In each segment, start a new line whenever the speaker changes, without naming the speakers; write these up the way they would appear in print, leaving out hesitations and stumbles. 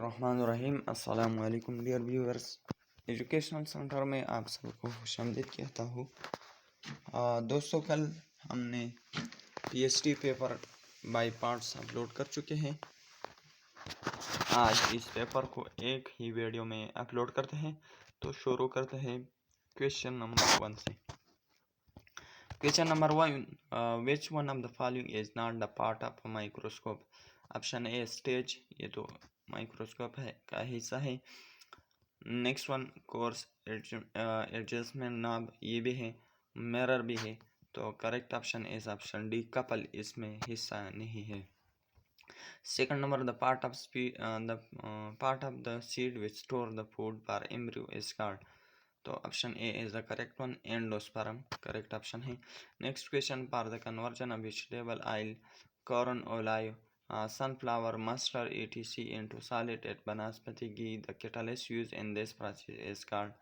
बिस्मिल्लाहिर्रहमानिर्रहीम। अस्सलाम वालेकुम डियर व्यूअर्स। एजुकेशनल सेंटर में आप सबको खुशामदीद कहता हूँ। दोस्तों, कल हमने PhD paper by parts upload कर चुके हैं। आज इस पेपर को एक ही वीडियो में अपलोड करते हैं। तो शुरू करते हैं क्वेश्चन नंबर 1 से। Question number 1, which one of the following is not the part of a microscope? Option a stage, ये तो माइक्रोस्कोप है का हिस्सा है। Next one, course adjustment knob, ये भी है। मिरर भी है। तो correct option is option D, couple, इसमें हिस्सा नहीं है। Second number, the part of the seed which store the food for embryo is called. तो option A is the correct one, endosperm, correct option है। Next question, for the conversion of vegetable oil, corn olive, sunflower, mustard, etc. into solid at vanaspati ghee, the catalyst used in this process is called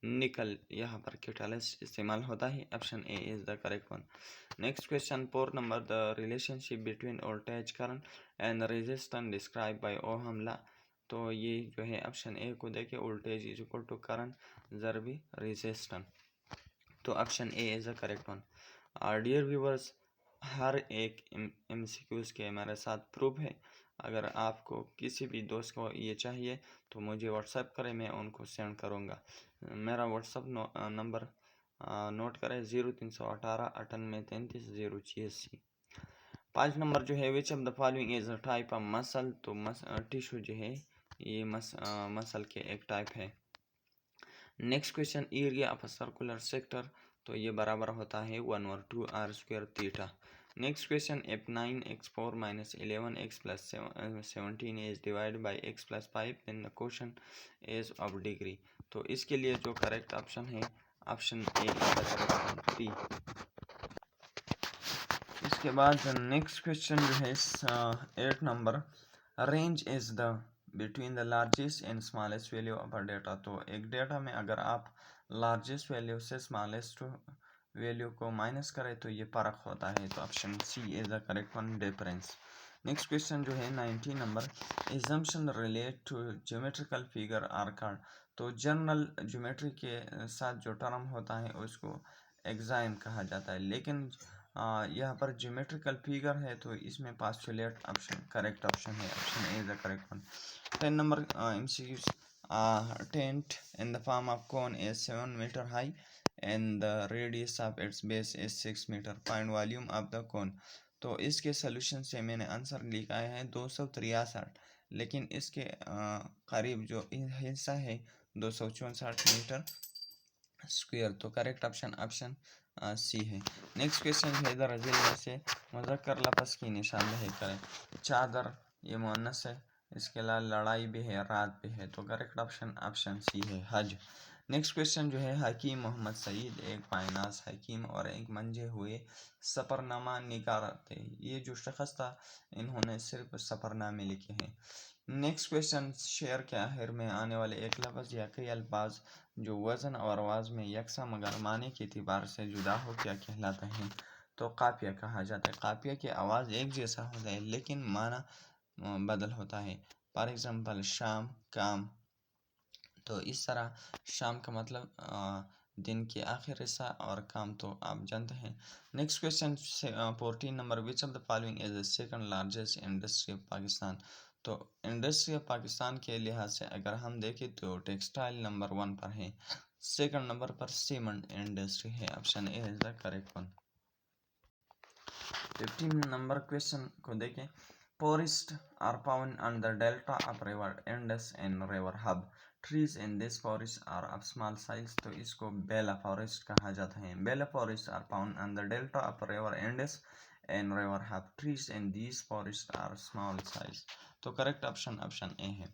निकल। यहाँ पर catalyst इस्तेमाल होता है। Option A is the correct one. Next question, 4 number, the relationship between voltage current and resistance describe by Ohm law. तो ये जो है ऑप्शन ए को देखे, voltage is equal to current ज़रबी रेजिस्टेंस। तो option A is the correct one. Dear viewers, हर एक MCQs के मेरे साथ प्रूफ है। अगर आपको किसी भी दोस्त को ये चाहिए तो मुझे व्हाट्सएप करें, मैं उनको सेंड करूँगा। मेरा व्हाट्सएप नंबर नोट करें, 0318 98 33 086। 5 नंबर जो है, विच of the following is a type of muscle. तो टिश्यू जो है ये मसल के एक टाइप है। Next question, area of a circular sector, तो ये बराबर होता है 1/2r² theta. Next question, if 9x4 minus 11x plus 17 is divided by x plus 5 then the quotient is of degree। तो इसके लिए जो करेक्ट ऑप्शन है ऑप्शन ए टी। इसके बाद नेक्स्ट क्वेश्चन जो है 8 number, range is the between the largest and smallest value of a data. तो एक डेटा में अगर आप लार्जेस्ट वैल्यू से स्मॉलेस्ट वैल्यू को माइनस करें तो ये फर्क होता है। तो option C is the correct one, difference. Next question जो है 19 number, assumption relate to geometrical figure are called. तो जनरल ज्योमेट्री के साथ जो टर्म होता है उसको एग्जाम कहा जाता है, लेकिन यहाँ पर ज्योमेट्रिकल फिगर है तो इसमें पास्टुलेट ऑप्शन करेक्ट ऑप्शन है। Option A is the correct one. 10 number, MCQs, tent in the form of cone is 7 meter high and the radius of its base is 6 meter. Find volume of the cone। तो इसके solution से मैंने answer लिखा है 263, लेकिन इसके करीब जो हिस्सा है 264 मीटर स्क्वायर। तो करेक्ट ऑप्शन ऑप्शन सी है। नेक्स्ट क्वेश्चन है, इधर में से मुज़क्कर लफ्ज़ की निशानदेही करें। चादर ये मुअन्नस है, इसके अलावा लड़ाई भी है, रात भी है। तो करेक्ट ऑप्शन ऑप्शन सी है, हज। नेक्स्ट क्वेश्चन जो है, हकीम मोहम्मद सईद एक पायनाज हकीम और एक मंजे हुए सफ़रनामा निगार थे। ये जो शख्स था इन्होंने सिर्फ सफ़रनामे लिखे हैं। नेक्स्ट क्वेश्चन, शेर के आखिर में आने वाले एक लफ्ज़ या कई अल्फाज जो वज़न और आवाज़ में यकसा मगर माने के एतबार से जुदा हो क्या कहलाते हैं? तो काफिया कहा जाता है। काफिया की आवाज़ एक जैसा होता है लेकिन माना बदल होता है। फॉर एग्जाम्पल शाम, काम। तो इस तरह शाम का मतलब दिन के आखिर हिस्सा और काम तो आप जानते हैं। Next question 14 number, which of the following is the second largest industry of Pakistan. तो इंडस्ट्री ऑफ पाकिस्तान के लिहाज से अगर हम देखें तो टेक्सटाइल नंबर 1 पर है, सेकंड नंबर पर सीमेंट इंडस्ट्री है। Option A is the correct one. 15 number question को देखें, forest are found on the delta of river Indus and river Hub. Trees in this forest are of small size. तो इसको Bela forest कहा जाता है। Bela forest are found on the delta of river Indus and river Hub. Trees in this forest are small size. तो correct option option A है।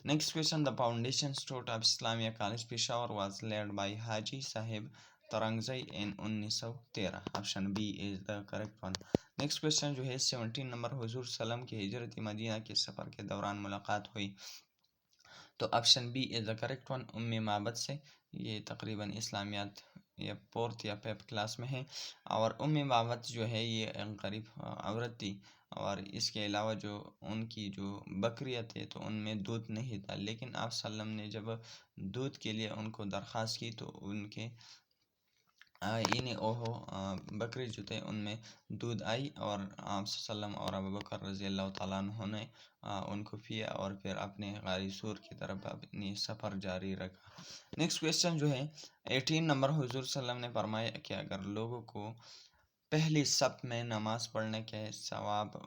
Next question, the foundation stone of Islamia college Peshawar was laid by Haji Sahib Turangzai in 1913। Option B is the correct one. Next question जो है 17 number, हुजूर सल्लम की हिजरत Medina के सफ़र के दौरान मुलाकात हुई। तो option B is the correct one, उम्मे माबद से। ये तकरीबन इस्लामियात या फोर्थ या फिफ्थ क्लास में है। और उम्मी बाबत जो है ये एक गरीब औरत थी, और इसके अलावा जो उनकी जो बकरियाँ थे तो उनमें दूध नहीं था, लेकिन आप सल्लम ने जब दूध के लिए उनको दरख्वास्त की तो उनके इन्हें ओहो बकरी जो थे उनमें दूध आई, और आप सल्लम और अबू बकर रज़ी अल्लाह तआला अन्हु ने उनको पिया और फिर अपने गारी सूर की तरफ अपनी सफ़र जारी रखा। नेक्स्ट क्वेश्चन जो है 18 नंबर, हुजूर सल्लम ने फरमाया कि अगर लोगों को पहली सफ में नमाज पढ़ने के सवाब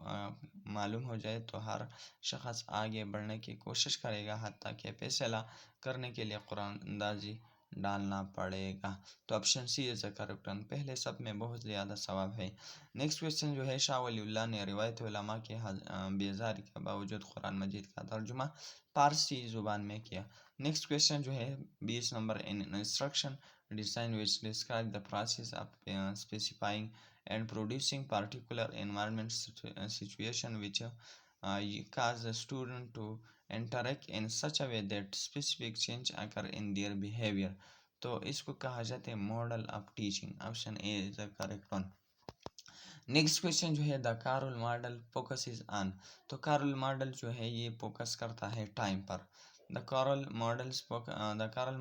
मालूम हो जाए तो हर शख्स आगे बढ़ने की कोशिश करेगा, हत्ता कि फैसला करने के लिए कुरान अंदाजी डालना पड़ेगा। तो option C is correct one, पहले सब में बहुत ज़्यादा सवाब है। नेक्स्ट क्वेश्चन जो है, शाह वलीउल्लाह ने रिवायत उलमा के बेजारी के बावजूद कुरान मजीद का तर्जुमा पारसी ज़ुबान में किया। नेक्स्ट क्वेश्चन जो है 20 number, in instruction design which describe the process of specifying and producing particular environment situation which cause a student to interact in such a way that specific change occur in their behavior। तो इसको कहा जाता है model of teaching. Option A is the correct one. Next question जो है, the Karl model focuses on, तो Karl model जो है ये फोकस करता है टाइम पर। The Carroll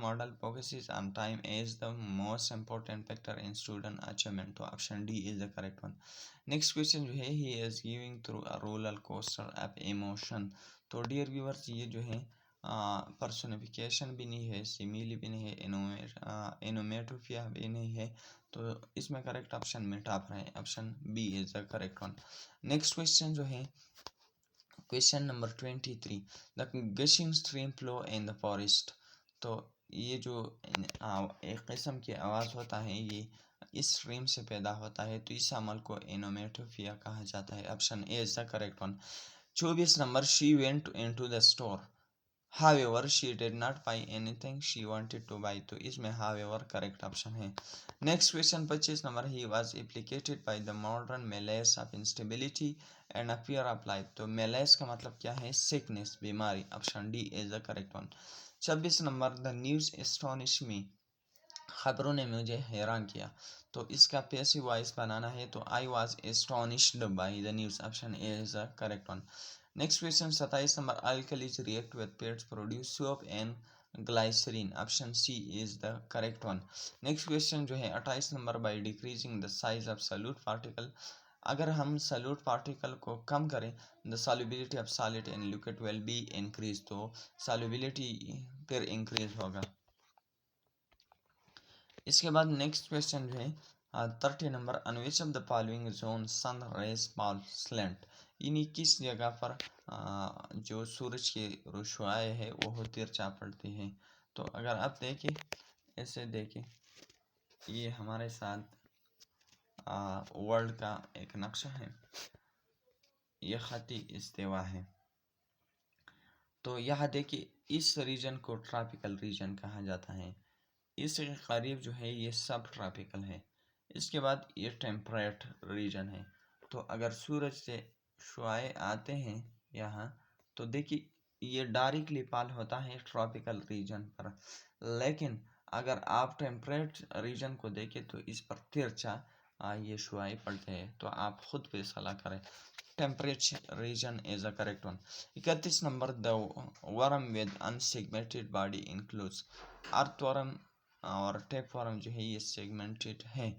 model focuses on time as the most important factor in student achievement। तो option D is the correct one। Next question जो है, he is giving through a roller coaster of emotion। तो dear viewers ये जो है personification भी नहीं है, सिमिली भी नहीं है, इनोमेटोफिया भी नहीं है, तो इसमें करेक्ट ऑप्शन मेटाफर है। Option B is the correct one. Next question जो है question number 23, the gushing stream flow in the forest. तो ये जो एक किस्म की आवाज़ होता है ये इस स्ट्रीम से पैदा होता है, तो इस अमल को एनोमेटोफिया कहा जाता है। Option A is the correct one. 24 number, she went into the store however she did not buy anything she wanted to buy। तो इसमें however करेक्ट ऑप्शन है। Next question 25 number, he was implicated by the modern malaise of instability and a fear of life। तो malaise का मतलब क्या है? Sickness, बीमारी। Option D is the correct one. 26 number, the news astonish me, खबरों ने मुझे हैरान किया। तो इसका पैसिव वॉइस बनाना है, तो I was astonished by the news. Option A is the correct one. Next question 27 number, alkalies react with fats produce soap and glycerine. Option C is the correct one. Next question जो है 28 number, by decreasing the size of solute particle, अगर हम solute particle को कम करें the solubility of solid in liquid will be increase. तो solubility फिर increase होगा। इसके बाद नेक्स्ट क्वेश्चन जो है 30 number, on which of the following zone sun rays fall slant, यानी किस जगह पर जो सूरज की रोशनाई है वो तिरछा पड़ती है। तो अगर आप देखें, ऐसे देखें, ये हमारे साथ वर्ल्ड का एक नक्शा है, ये खती इस्तेवा है। तो यहाँ देखिए, इस रीजन को ट्रॉपिकल रीजन कहा जाता है, इसके करीब जो है ये सब ट्रॉपिकल है। इसके बाद ये टेम्परेट रीजन है। तो अगर सूरज से शुआए आते हैं यहाँ, तो देखिए ये डायरेक्टली पाल होता है ट्रॉपिकल रीजन पर, लेकिन अगर आप टेम्परेट रीजन को देखें तो इस पर तिरछा ये शुआए पड़ते हैं। तो आप खुद फैसला करें। Temperate region is a correct one. 31 number, the worm with unsegmented body includes, earthworm और टेपवर्म जो है ये सेगमेंटेड है,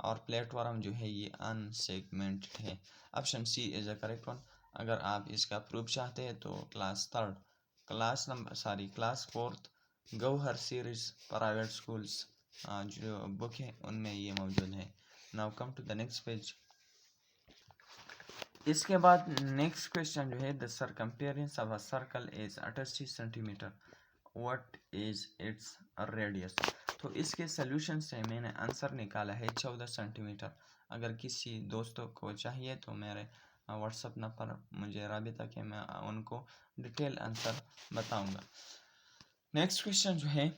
और प्लेटवर्म जो है ये अनसेगमेंटेड है। Option C is a correct one. अगर आप इसका प्रूफ चाहते हैं तो class 4th Gauhar series private schools जो बुक है उनमें ये मौजूद है। Now come to the next page. इसके बाद नेक्स्ट क्वेश्चन जो है, the circumference of a circle is 88 centimetre, what is its radius. तो इसके सोल्यूशन से मैंने आंसर निकाला है 14 सेंटीमीटर। अगर किसी दोस्तों को चाहिए तो मेरे व्हाट्सअप नंबर मुझे राबिता के, मैं उनको डिटेल आंसर बताऊंगा। नेक्स्ट क्वेश्चन जो है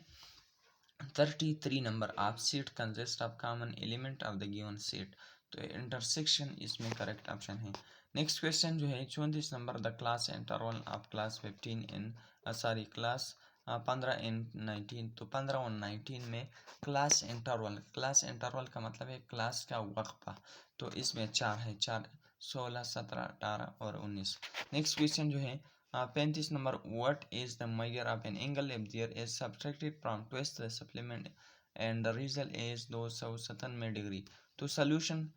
33 number, of seat consist of common element of the given seat. तो इंटरसेक्शन इसमें करेक्ट ऑप्शन है। नेक्स्ट क्वेश्चन जो है 34 number, the class interval of class 15 in class 15 and 19, तो 15 और 19 में क्लास इंटरवल का मतलब है क्लास का वक्फा, तो इसमें 4 है, 4 16 17 18 और 19। नेक्स्ट क्वेश्चन जो है 35 number, what is the measure of an angle if there is subtracted from twice the supplement and the result is 297 degree. तो सोल्यूशन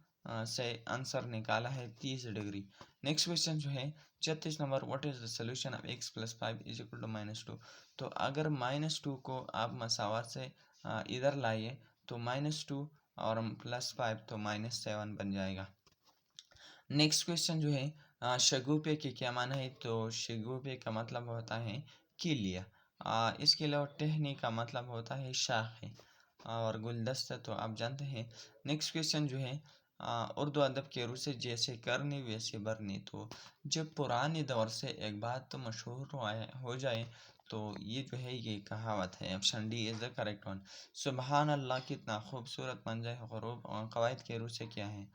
से आंसर निकाला है 30 डिग्री। नेक्स्ट क्वेश्चन जो है 36 number, what is the solution of x plus 5 is equal to -2। तो अगर -2 को आप मसावत से इधर लाइए तो -2 और +5 तो -7 बन जाएगा। नेक्स्ट क्वेश्चन जो है शगुफे के क्या माना है, तो शगुफे का मतलब होता है किलिया। इसके अलावा टहनी का मतलब होता है शाखे, और गुलदस्ता तो आप जानते हैं। नेक्स्ट क्वेश्चन जो है उर्दू अदब के रूह से जैसे करनी वैसे भरनी, तो जब पुराने दौर से एक बात तो मशहूर हो जाए तो ये जो है ये कहावत है। Option D is the correct one. सुबहान अल्लाह कितना खूबसूरत मंजर ग़ुरूब कवायद के रूह से क्या है,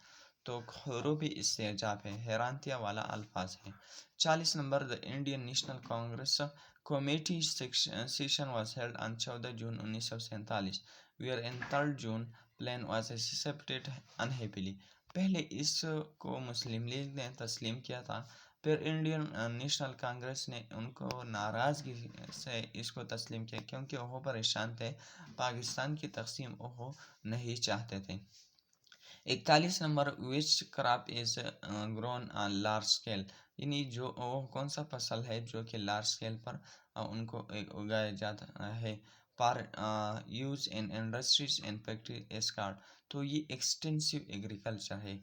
तो हरूबी इस्तेजाब है, हैरानतिया वाला अल्फाज है। 40 number, the Indian national Congress committee session was held on 14 June 1947 where in 3 June plan was accepted unhappily। पहले इसको मुस्लिम लीग ने तस्लीम किया था, फिर इंडियन नेशनल कांग्रेस ने उनको नाराज़गी से इसको तस्लीम किया क्योंकि वो परेशान थे, पाकिस्तान की तकसीम वो नहीं चाहते थे। 41 number, which crop is grown large scale, यानी जो वो कौन सा फसल है जो कि लार्ज स्केल पर उनको उगाया जाता है पर use in industries and factory एस्कार्ड, तो ये एक्सटेंसिव एग्रीकल्चर है।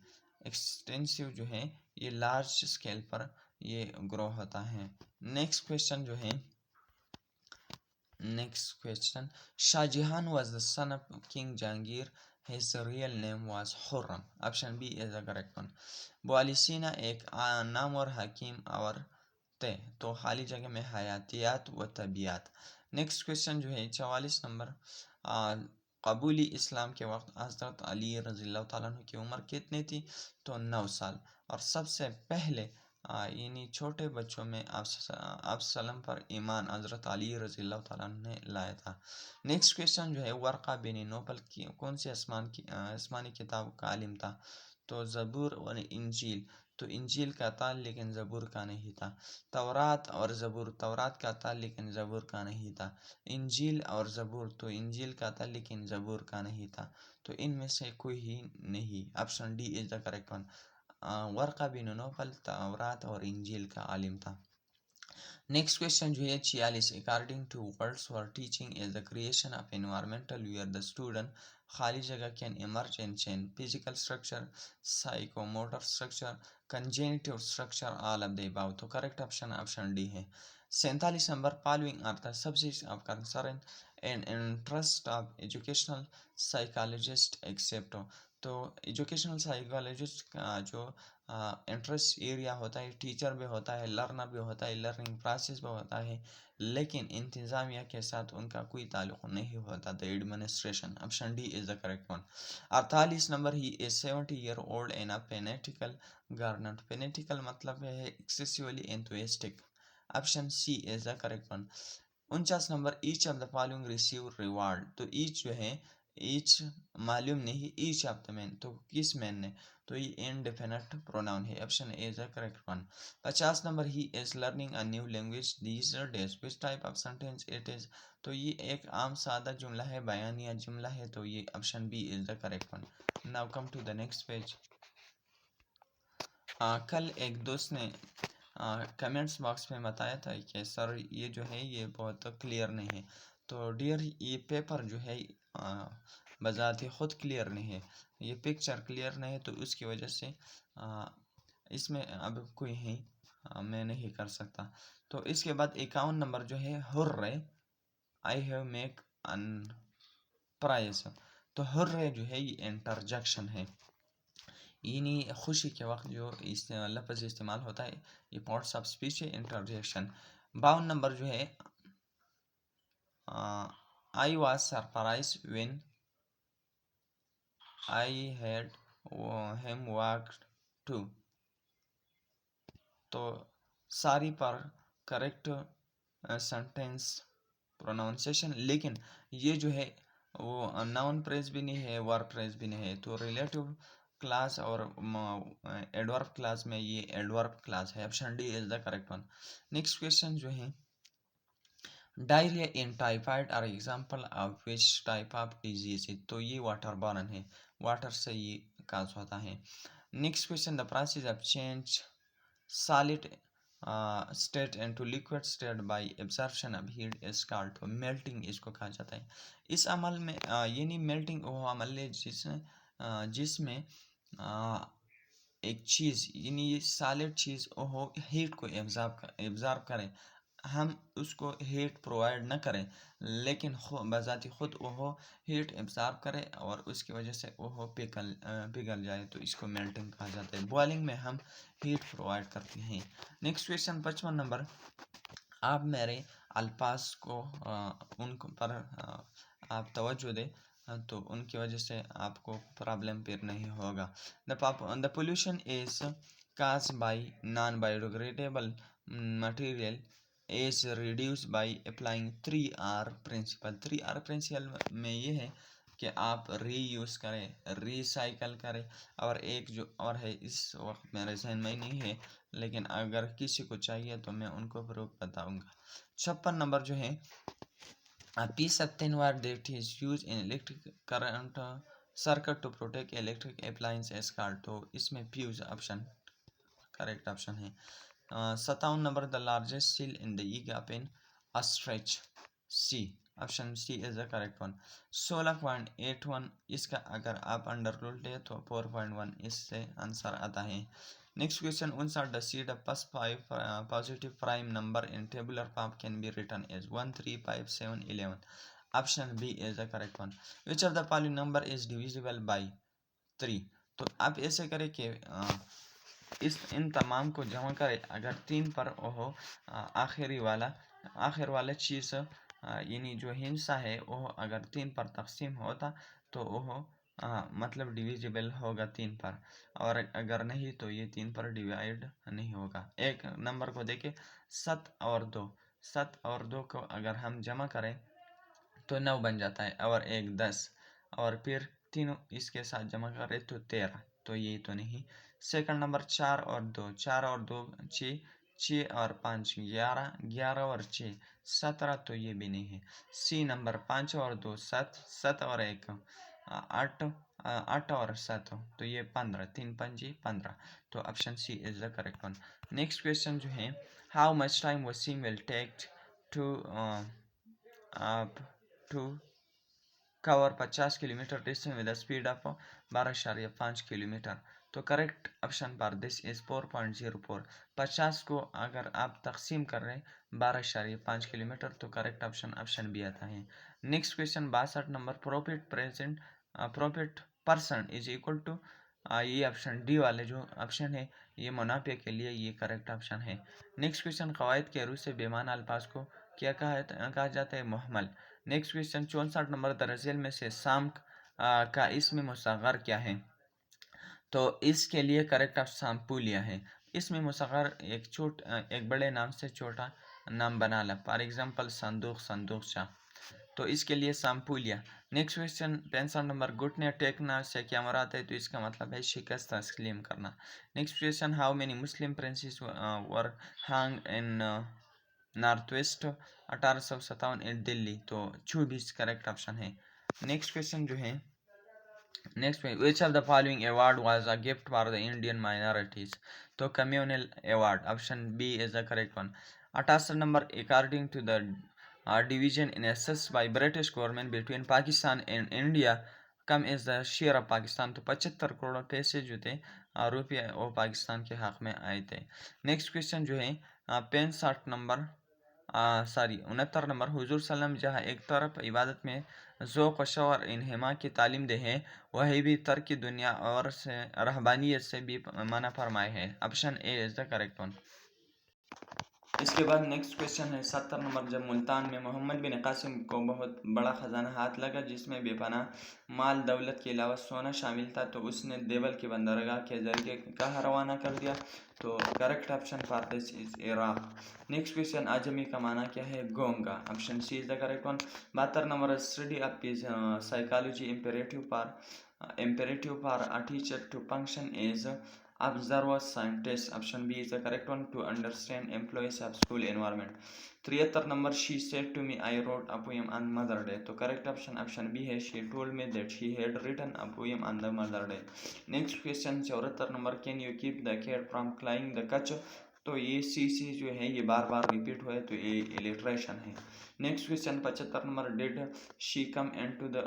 एक्सटेंसिव जो है ये लार्ज स्केल पर ये ग्रो होता है। नेक्स्ट क्वेश्चन जो है Next question. Shah Jahan was the son of King Jahangir. His real name was Khurram. Option B is the correct one. बोलिसीना एक नाम और हकीम और थे, तो खाली जगह में हयातियात व तबियात। नेक्स्ट क्वेश्चन जो है 44 नंबर, कबूली इस्लाम के वक्त हज़रत अली रज़ियल्लाहु ताला अन्हु की उम्र कितनी थी, तो 9 साल। और सबसे पहले यानी छोटे बच्चों में आप सलम पर ईमान हज़रत अली रज़ियल्लाहु ताला अन्हु ने लाया था। नेक्स्ट क्वेश्चन जो है वर्क़ा बिन नौफल की कौन सी आसमानी किताब का आलिम था, तो ज़बूर और इंजील, तो इंजील का था लेकिन ज़बूर का नहीं था। तौरात और ज़बूर, तौरात का था लेकिन ज़बूर का नहीं था। इंजील और ज़बूर, तो इंजील का था लेकिन ज़बूर का नहीं था। तो इनमें से कोई ही नहीं। Option D is the correct one. वर्क़ा बिन नौफल तौरात और इंजील का आलिम था। नेक्स्ट क्वेश्चन जो है 46, according to Wordsworth teaching is the creation of environmental where the student खाली जगह can emerge in chain physical structure, psychomotor structure, cognitive structure, all of the above, तो करेक्ट ऑप्शन डी है। 47 number, following are the subjects of concern and interest of educational psychologist except, तो educational psychologist का जो interest area होता है, teacher भी होता है, लर्नर भी होता है, लर्निंग प्रोसेस भी होता है, लेकिन इंतज़ामिया के साथ उनका कोई ताल्लुक़ नहीं होता, the administration. Option D is the correct one. 48 number, he is 70 year old in a fanatical garden, fanatical मतलब है excessively enthusiastic. Option C is the correct one. 49 number, each of the following receive reward, तो each जो है each मालूम नहीं, each of the man, तो किस man ने, तो ये इनडेफिनिट प्रोनाउन है। Option A is the correct one. 50 number, he is learning a new language these days, which type of sentence it is, तो ये एक आम सादा जुमला है, बयानिया जुमला है, तो ये option B is the correct one. Now come to the next page. कल एक दोस्त ने कमेंट्स बॉक्स में बताया था कि सर ये जो है ये बहुत क्लियर नहीं है, तो डियर ये पेपर जो है बजाते ख़ुद क्लियर नहीं है, ये पिक्चर क्लियर नहीं है, तो उसकी वजह से इसमें अब कोई है मैं नहीं कर सकता। तो इसके बाद 51 नंबर जो है hurray, I have make an prize, तो हुर्रे जो है ये इंटरजेक्शन है, यानी खुशी के वक्त जो इस लफ्ज़ इस्तेमाल होता है, ये पार्ट्स ऑफ स्पीच है, इंटरजेक्शन। 52 नंबर जो है I was surprise when I had him walk to, तो सारी पर करेक्ट सेंटेंस प्रोनाउंसिएशन, लेकिन ये जो है वो नाउन फ्रेज भी नहीं है, वर्ब फ्रेज भी नहीं है। तो रिलेटिव क्लास और एडवर्ब क्लास में ये एडवर्ब क्लास है। Option D is the correct one. Next question जो है, diarrhoea in typhoid are example of which type of disease. तो ये वाटर बॉर्न है, वाटर से ये काज होता है। Next question, the process of change solid state into liquid state by absorption of heat is called. तो मेल्टिंग इसको कहा जाता है। इस अमल में यानी मेल्टिंग वो अमल है जिसमें एक चीज़ यानी ये सॉलिड चीज़ वो हीट को एब्जॉर्ब करे, हम उसको हीट प्रोवाइड न करें, लेकिन बजाती खुद वो हीट एब्जॉर्ब करे और उसकी वजह से वो पिघल जाए, तो इसको मेल्टिंग कहा जाता है। बॉइलिंग में हम हीट प्रोवाइड करते हैं। नेक्स्ट क्वेश्चन 55 नंबर, आप मेरे अल्फाज को उन पर आप तवज्जो दें, तो उनकी वजह से आपको प्रॉब्लम फिर नहीं होगा। The pollution is cause by non biodegradable material is reduce by applying 3R principle. 3R principle में ये है कि आप रीयूज़ करें, रिसाइकल करें, और एक जो और है इस वक्त मेरे जहन में नहीं है, लेकिन अगर किसी को चाहिए तो मैं उनको प्रूफ बताऊंगा। 56 नंबर जो है, piece of thin wire that is used in electric current circuit to protect electric appliance is called। तो इसमें फ्यूज ऑप्शन करेक्ट ऑप्शन है। 57 number, the largest seal in the E gap in ostrich sea. Option C is the correct one. 16.81 इसका अगर आप under rule ले तो 4.1 इससे answer आता है। Next question 59, the set of first 5 positive prime number in tabular form can be written as 1, 3, 5, 7, 11। Option B is the correct one. Which of the following number is divisible by 3। तो आप ऐसे करें कि इन तमाम को जमा करें, अगर 3 पर वो आखिर वाला चीज़ यानी जो हिस्सा है वो अगर 3 पर तकसीम होता तो वो मतलब डिविजिबल होगा 3 पर, और अगर नहीं तो ये 3 पर डिवाइड नहीं होगा। एक नंबर को देखें, 7 और 2, 7 और 2 को अगर हम जमा करें तो 9 बन जाता है, और 1 10, और फिर तीनों इसके साथ जमा करें तो 13, तो ये तो नहीं। सेकंड नंबर 4 और 2, 4 और 2 6, 6 और 5 11, 11 और 6 17, तो ये भी नहीं है। सी नंबर 5 और 2 7, 7 और 1 8, 8 और 7, तो ये 15, 3 5 15, तो option C is the correct one. Next question जो है, how much time Wasim will take to to cover 50 kilometre distance with speed of 12.5 kilometre. तो करेक्ट ऑप्शन पर दिस इज 4.04। 50 को अगर आप तकसीम कर रहे हैं 12.5 किलोमीटर, तो करेक्ट ऑप्शन बी आता है। Next question 62 number, profit percent is equal to, ये ऑप्शन डी वाले जो ऑप्शन है ये मुनाफे के लिए ये करेक्ट ऑप्शन है। नेक्स्ट क्वेश्चन, कवायद के रूप से बेमाना अल्फाज को क्या कहा जाता है? मुहम्मल। नेक्स्ट क्वेश्चन 64 नंबर, दरअसल में से शाम का इसमें मुसग़र क्या है? तो इसके लिए करेक्ट ऑफ शामपुलिया है। इसमें मुसग़र एक बड़े नाम से छोटा नाम बना ला, फॉर एग्जाम्पल संदूक शाह, तो इसके लिए शामपुलिया। नेक्स्ट क्वेश्चन 65 नंबर, घुटने टेकना से क्या मुराद है? तो इसका मतलब है शिकस्त तस्लीम करना। Next question, how many Muslim princes were hung in north west 1857 in Delhi? तो 24 करेक्ट ऑप्शन है। नेक्स्ट क्वेश्चन जो है, नेक्स्ट में which of the following award was a gift for the Indian minorities? तो communal award, option B is the correct one. 68 number, according to the division in एसेस by British government between Pakistan and India come is the share of Pakistan? तो 75 करोड़ पैसे जो थे रुपये वो पाकिस्तान के हक में आए थे। नेक्स्ट क्वेश्चन जो है 65 नंबर 69 नंबर, हुजूर सल्लम जहाँ एक तरफ इबादत में ज़ौक़ व शौक़ इन्हिमा की तालीम दे हैं, वही भी तर्क दुनिया और से रहबानियत से भी मना फरमाए हैं। Option A is the correct one. इसके बाद नेक्स्ट क्वेश्चन है 70 नंबर। जब मुल्तान में मोहम्मद बिन कासिम को बहुत बड़ा खजाना हाथ लगा जिसमें बेपनाह माल दौलत के अलावा सोना शामिल था, तो उसने देवल की बंदरगाह के जरिए कहाँ रवाना कर दिया? तो correct option for this is Iraq. Next question, आजमी का माना क्या है? गोंगा। Option C is the correct one. 72 number, study of psychology imperative for a teacher to function as observer scientist. Option B is the correct one, to understand employees of school environment. 73 number, she said to me I wrote a poem on Mother Day. तो correct option B है, she told me that she had written a poem on the Mother Day. Next question 74 number, can you keep the cat from clawing the couch? तो ये सी जो है ये बार बार repeat हुआ है, तो ये इलिट्रेशन है। Next question 75 number, did she come into the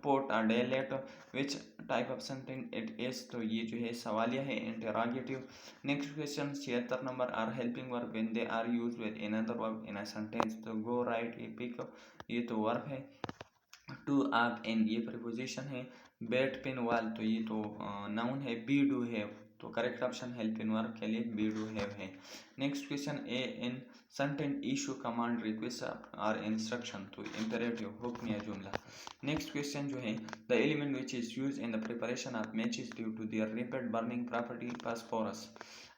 port a day late, which type of sentence it is? तो ये जो है सवालिया है, interrogative. Next question 76 number, are helping verb when they are used with another verb in a sentence? तो go, right, ये pick, ये तो वर्ब है। टू, आप, इन, ये प्रीपोजिशन है। बेट, पिन, वाल, तो ये तो नाउन है। बी, डू, हैव, तो correct option helping verb के लिए बी, डू, हैव है। Next question, a in sentence issue command request और इंस्ट्रक्शन, तो इंपेरेटिव, हुक्म या जुमला। नेक्स्ट क्वेश्चन जो है, the element which is use in the preparation of matches due to their rapid burning property phosphorus.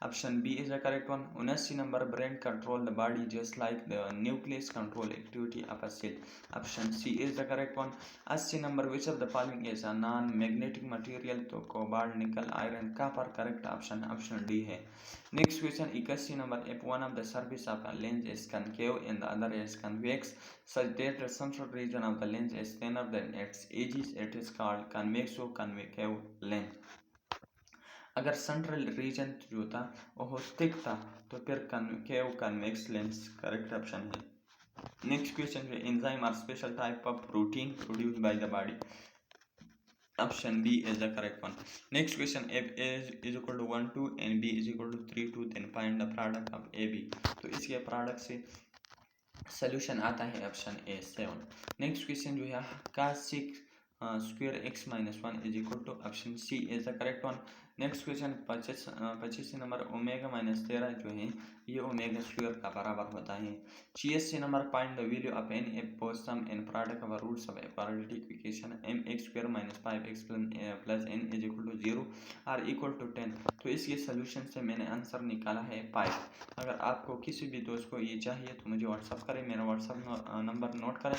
Option B is the correct one. 79 number, brain control the body just like the nucleus control activity of a cell. Option C is the correct one. 80 number, which of the following is a non magnetic material? तो cobalt, nickel, iron, copper, correct option D है। Next question 81 number, if one of the surface of a lens is concave and the other is convex such that the central region of the lens is thinner than its edges, it is called convex or concave lens। अगर central region जो था वो thick था तो फिर concave convex lens correct option है। Next question है, enzyme are special type of protein produced by the body. Option B is the correct one. Next question, F is equal to 1 2 and B is equal to 3 2, then find the product of A B. तो इसके product से solution आता है option ए 7। Next question जो है, cos 6 square x minus 1 is equal to, option C is the correct one. Next question 25 number, omega minus 13 जो है ये ओमेगा स्क्वायर का बराबर होता है। 86 number, find the value of N if both sum and product of roots of quadratic equation M X square minus 5x plus N is equal to 0 are equal to 10। तो इसके solution से मैंने answer निकाला है 5। अगर आपको किसी भी दोस्त को ये चाहिए तो मुझे व्हाट्सअप करें। मेरा व्हाट्सअप नंबर नोट करें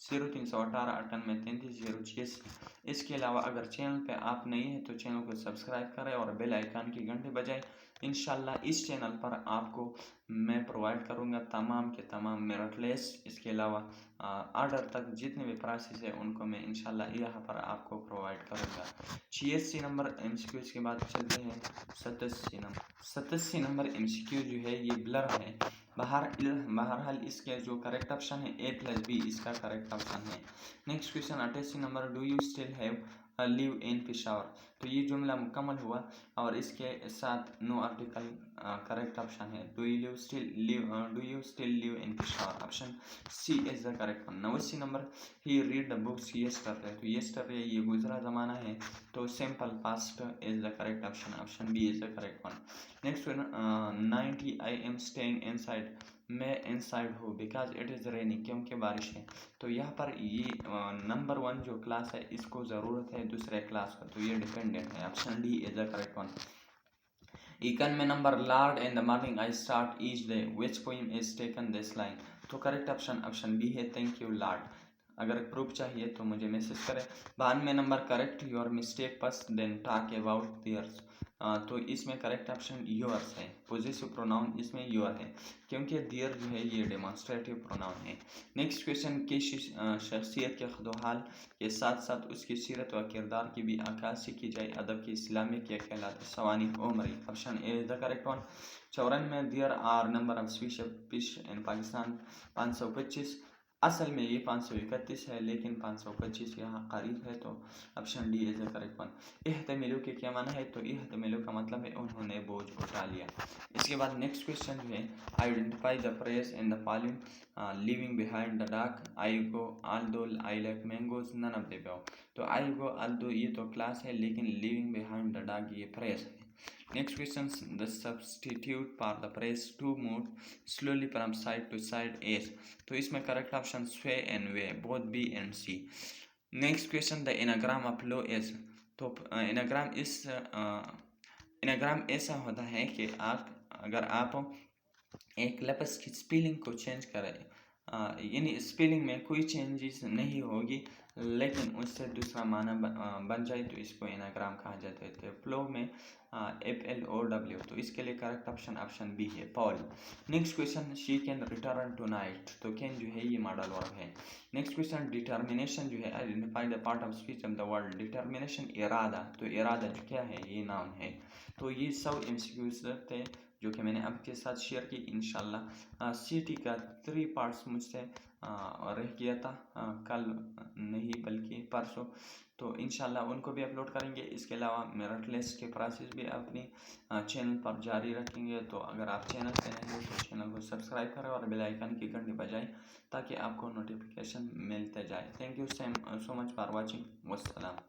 0318 इसके अलावा अगर चैनल पे आप नए हैं तो चैनल को सब्सक्राइब करें और बेल आइकन की घंटी बजाएं। इंशाल्लाह इस चैनल पर आपको मैं प्रोवाइड करूंगा तमाम के तमाम मेरिट लिस्ट। इसके अलावा ऑर्डर तक जितने भी प्राइसेस है उनको मैं इंशाल्लाह यहाँ पर आपको प्रोवाइड करूंगा। 86 नंबर एमसीक्यू के बाद चलते हैं 87 नंबर एमसीक्यू जो है ये ब्लर है। बहरहाल इसके जो करेक्ट ऑप्शन है ए प्लस बी इसका करेक्ट ऑप्शन है। Next question 88 number, do you still have live in Peshawar? तो ये जुमला मुकम्मल हुआ और इसके साथ नो आर्टिकल करेक्ट ऑप्शन है। Do you still live in Peshawar? Option C is the correct one. 89 number, he read the books yesterday. तो यस्टरडे ये गुजरा जमाना है तो simple past is the correct option B is the correct one. Next 90, I am staying inside, मैं inside हूँ because it is रेनी, क्योंकि बारिश है। तो यहाँ पर ये नंबर 1 जो क्लास है इसको ज़रूरत है दूसरे क्लास का, तो ये डिपेंडेंट है। Option D is the correct one. इकन में number, lord in the morning I start each day, which poem is taken this line? तो करेक्ट ऑप्शन बी है, थैंक यू लॉर्ड। अगर प्रूफ चाहिए तो मुझे मैसेज करें। 92 number, correct your mistake first then talk about theirs. तो इसमें correct option yours है। पोजेसिव प्रोनाउन इसमें योर है क्योंकि दियर जो है ये डेमोन्स्ट्रेटिव प्रोनाउन है। नेक्स्ट क्वेश्चन, की शख्सियत के खदोहाल के साथ साथ उसकी सीरत व किरदार की भी अक्कासी की जाए, अदब की इस्लामी क्या कहलाते? सवानी उमरी। Option A is the correct one. 94, there are number of fish in Pakistan 525। असल में ये 531 है लेकिन 525 यहाँ करीब है, तो option D is the correct one. इहतमिलू के क्या माना है? तो इहतमिलू का मतलब है उन्होंने बोझ उठा लिया। इसके बाद नेक्स्ट क्वेश्चन जो है, identify the phrase in the following living behind the dark, I go although I like mangoes none of the above. तो आई गो आल्दो ये तो क्लास है लेकिन लिविंग बिहाइंड द डाक ये फ्रेज है। Next question, the substitute for the phrase to move slowly from side to side is, तो इसमें correct option sway and way, both B and C. Next question, the anagram of low is, तो anagram ऐसा होता है कि अगर आप एक लफ्ज़ की स्पेलिंग को चेंज करें, यानी स्पेलिंग में कोई चेंजेस नहीं होगी लेकिन उससे दूसरा माना बन जाए तो इसको एनाग्राम कहा जाता है। तो फ्लो में FLOW, तो इसके लिए करेक्ट ऑप्शन बी है, पॉल। Next question, she can return tonight, तो कैन जो है ये मॉडल वर्ब है। नेक्स्ट क्वेश्चन, डिटर्मिनेशन जो है, identify the part of speech of the word. Determination इरादा, तो इरादा जो क्या है ये नाउन है। तो ये सब MCQs थे जो कि मैंने आपके साथ शेयर की। इंशाल्लाह CT का 3 पार्ट्स मुझसे रह गया था, कल नहीं बल्कि परसों, तो इंशाल्लाह उनको भी अपलोड करेंगे। इसके अलावा मेरिट लिस्ट के प्रोसेस भी अपनी चैनल पर जारी रखेंगे। तो अगर आप चैनल पे नए हो तो चैनल को सब्सक्राइब करें और बेल आइकन की घंटी बजाएं ताकि आपको नोटिफिकेशन मिलते जाए। Thank you so much for watching. वस्सलाम।